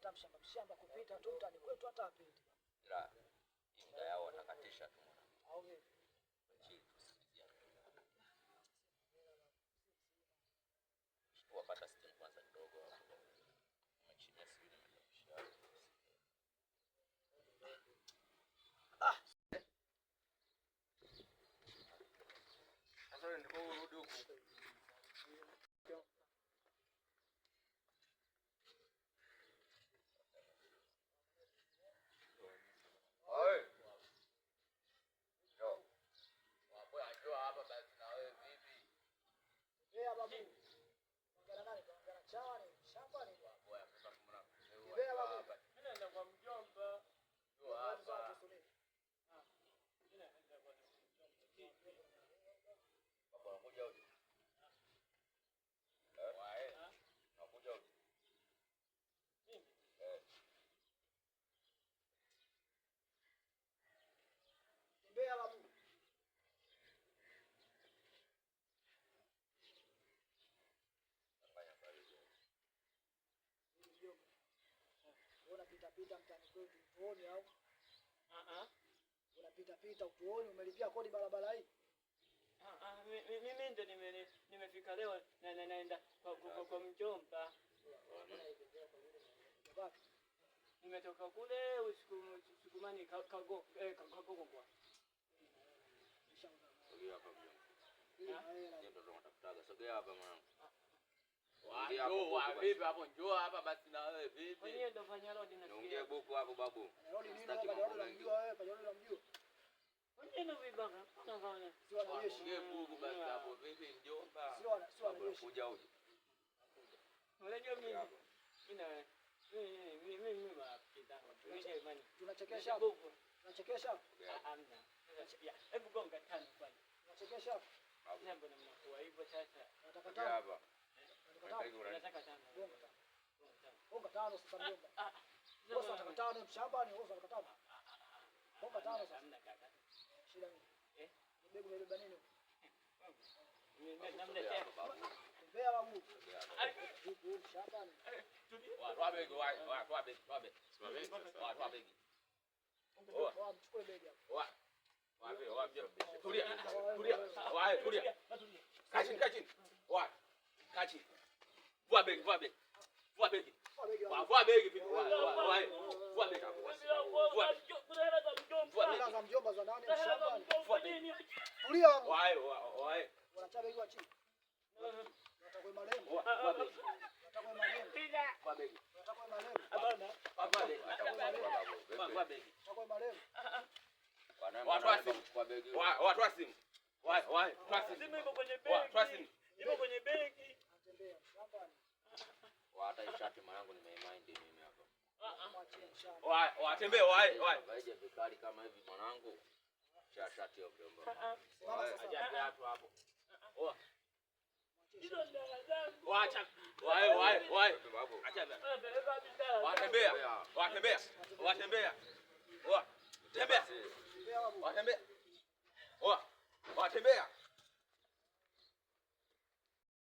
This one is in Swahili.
hata mshamba kupita tu mtani kwetu hata apite. Ila muda yao watakatisha tu. Au vipi? Wapata system kwanza kidogo hapo. Machine sisi nimekushia. Sasa ndipo urudi huko. Unapita mtani kwetu utuone au? Unapita utuone umelipia kodi barabara hii? Mimi ndo nimefika leo na naenda kwa mjomba. Nimetoka kule usikumani kago kwa. Sogea hapa mjomba. Ndio ndo tunatafutaga. Sogea hapa mwanangu. Vipi hapo njoo hapa basi na wewe vipi? Wewe ndo fanya road na Niongee buku hapo babu. Rodi nini hapa ndio unamjua wewe, pale unamjua. Wewe ndo vibaka. Unaona? Sio anajeshi. Ongea buku basi hapo vipi njomba? Sio anajeshi. Kuja uje. Unajua mimi mapita. Tunachekesha. Tunachekesha. Hamna. Hebu gonga tano kwani. Tunachekesha. Jambo namna kwa hivyo sasa. Nataka Sogea tano. hapa. Nataka tano. Gonga tano sasa mjomba. Bosa nataka tano mshambani, bosa nataka tano. Gonga tano sasa. Hamna kaka. Shida nini? Mbegu umebeba nini? Namna tena. Mbea babu. Shambani. Toa begi, toa begi. Toa begi. Mchukue begi hapo. Tulia. Kachini. Kachi. Vua begi. Vua begi vipi? Vua begi. Hela za mjomba za nani shambani? Tulia. Wae. Unachapa begi wa chini. Nataka malembo. Vua begi. Nataka malembo. Vua begi. Nataka malembo. Hapana. Vua begi. Vua begi. Nataka malembo. Watu wa simu. Simu iko kwenye begi. Iko kwenye begi. Natembea shambani. Hata ishati mwanangu nimemind mimi hapa. Watembee wae. Waje vikali kama hivi mwanangu. Shati hiyo mjomba. Ajabu watu hapo. Hizo ndio zangu. Waacha. Wae. Babu. Acha baba. Watembea. Watembea. Watembea.